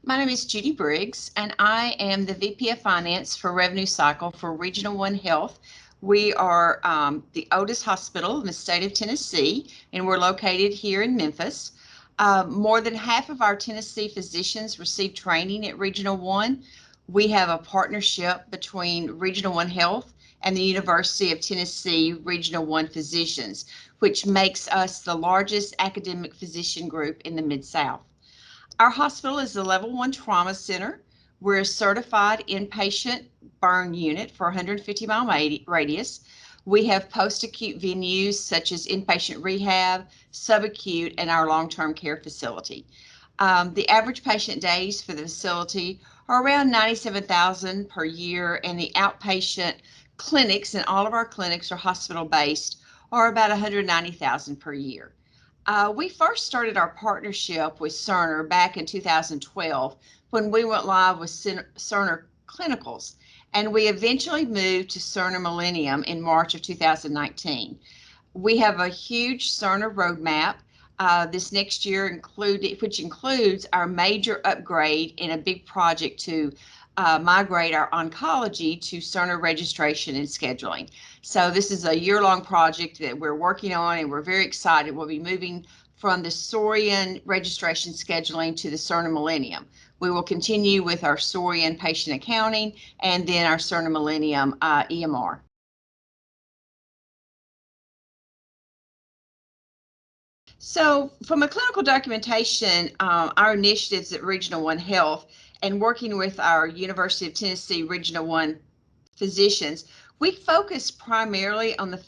My name is Judy Briggs, and I am the VP of Finance for Revenue Cycle for Regional One Health. We are the oldest hospital in the state of Tennessee, and we're located here in Memphis. More than half of our Tennessee physicians receive training at Regional One. We have a partnership between Regional One Health and the University of Tennessee Regional One Physicians, which makes us the largest academic physician group in the Mid-South. Our hospital is a level 1 trauma center. We're a certified inpatient burn unit for 150-mile radius. We have post-acute venues such as inpatient rehab, subacute, and our long-term care facility. The average patient days for the facility are around 97,000 per year, and the outpatient clinics, and all of our clinics are hospital-based, are about 190,000 per year. We first started our partnership with Cerner back in 2012 when we went live with Cerner Clinicals, and we eventually moved to Cerner Millennium in March of 2019. We have a huge Cerner roadmap this next year, which includes our major upgrade in a big project to migrate our oncology to Cerner registration and scheduling. So this is a year-long project that we're working on, and we're very excited. We'll be moving from the Sorian registration scheduling to the Cerner Millennium. We will continue with our Sorian patient accounting and then our Cerner Millennium EMR. So from a clinical documentation, our initiatives at Regional One Health and working with our University of Tennessee Regional One physicians, we focus primarily on the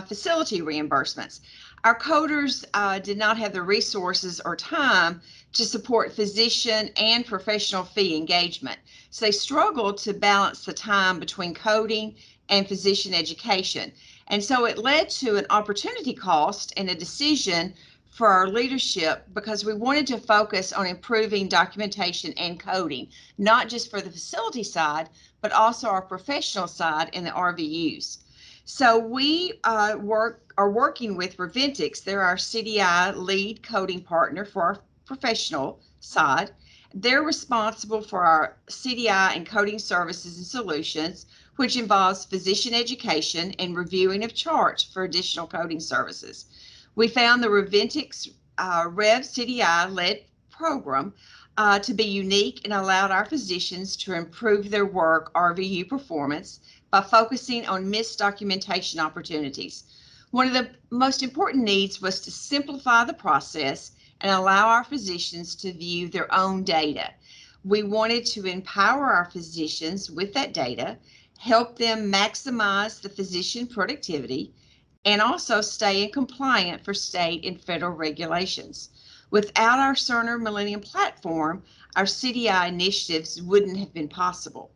facility reimbursements. Our coders did not have the resources or time to support physician and professional fee engagement. So they struggled to balance the time between coding and physician education. And so it led to an opportunity cost and a decision for our leadership, because we wanted to focus on improving documentation and coding, not just for the facility side, but also our professional side in the RVUs. So we are working with Reventics. They're our CDI lead coding partner for our professional side. They're responsible for our CDI and coding services and solutions, which involves physician education and reviewing of charts for additional coding services. We found the Reventics RevCDI-led Program to be unique and allowed our physicians to improve their work RVU performance by focusing on missed documentation opportunities. One of the most important needs was to simplify the process and allow our physicians to view their own data. We wanted to empower our physicians with that data, help them maximize the physician productivity, and also stay in compliant for state and federal regulations. Without our Cerner Millennium platform, our CDI initiatives wouldn't have been possible.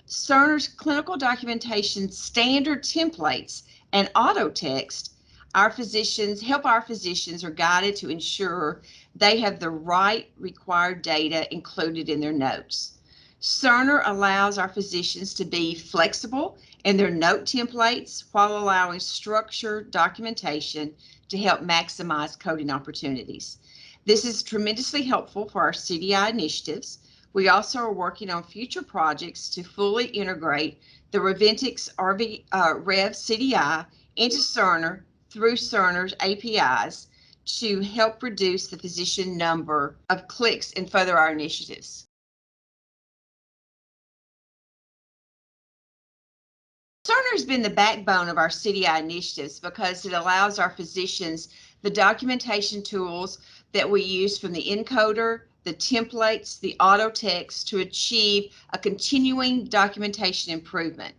Cerner's clinical documentation standard templates and auto text help our physicians are guided to ensure they have the right required data included in their notes. Cerner allows our physicians to be flexible in their note templates while allowing structured documentation to help maximize coding opportunities. This is tremendously helpful for our CDI initiatives. We also are working on future projects to fully integrate the Reventics RevCDI into Cerner through Cerner's APIs to help reduce the physician number of clicks and further our initiatives. Cerner has been the backbone of our CDI initiatives because it allows our physicians the documentation tools that we use from the encoder, the templates, the auto text to achieve a continuing documentation improvement.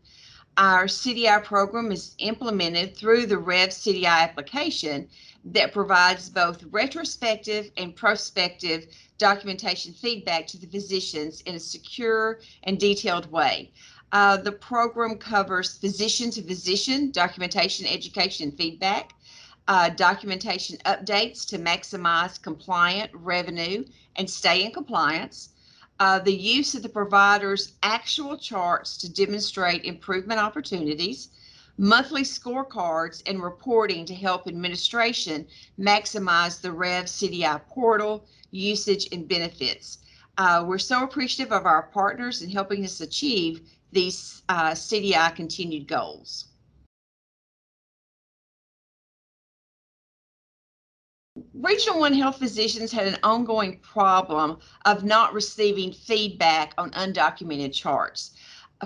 Our CDI program is implemented through the RevCDI application that provides both retrospective and prospective documentation feedback to the physicians in a secure and detailed way. The program covers physician-to-physician documentation, education, and feedback, documentation updates to maximize compliant revenue and stay in compliance, the use of the provider's actual charts to demonstrate improvement opportunities, monthly scorecards, and reporting to help administration maximize the RevCDI portal usage and benefits. We're so appreciative of our partners in helping us achieve these CDI continued goals. Regional One Health physicians had an ongoing problem of not receiving feedback on undocumented charts,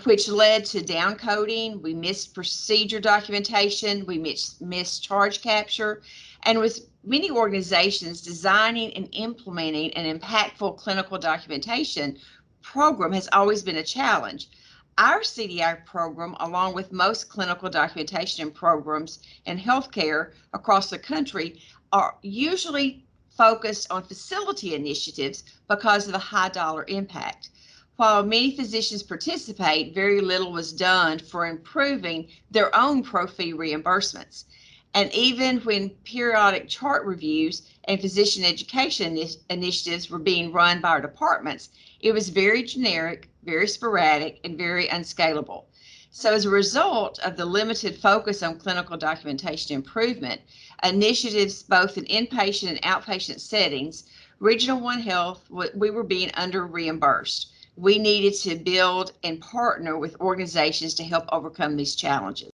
which led to downcoding. We missed procedure documentation, we missed charge capture, and with many organizations designing and implementing an impactful clinical documentation program has always been a challenge. Our CDI program, along with most clinical documentation programs in healthcare across the country, are usually focused on facility initiatives because of the high dollar impact. While many physicians participate, very little was done for improving their own pro-fee reimbursements. And even when periodic chart reviews and physician education initiatives were being run by our departments, it was very generic, very sporadic, and very unscalable. So as a result of the limited focus on clinical documentation improvement, initiatives both in inpatient and outpatient settings, Regional One Health, we were being under reimbursed. We needed to build and partner with organizations to help overcome these challenges.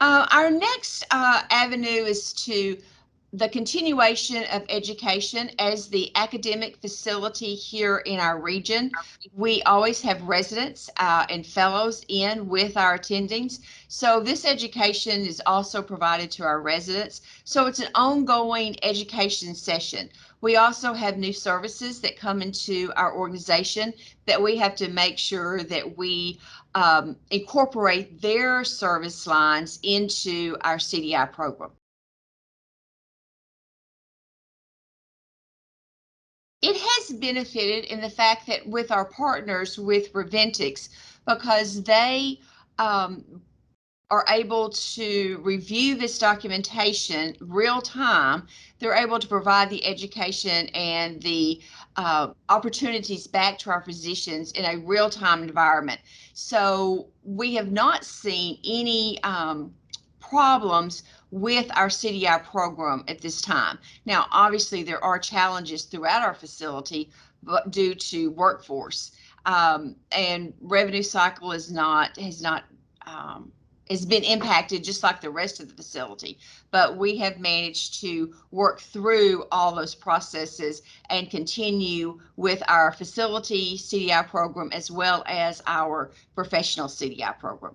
Our next avenue is to the continuation of education as the academic facility here in our region. We always have residents and fellows in with our attendings. So this education is also provided to our residents. So it's an ongoing education session. We also have new services that come into our organization that we have to make sure that we incorporate their service lines into our CDI program. It has benefited in the fact that with our partners with Reventics, because they are able to review this documentation real time, they're able to provide the education and the opportunities back to our physicians in a real time environment. So we have not seen any problems with our CDI program at this time. Now, obviously, there are challenges throughout our facility, but due to workforce and revenue cycle has been impacted just like the rest of the facility. But we have managed to work through all those processes and continue with our facility CDI program as well as our professional CDI program.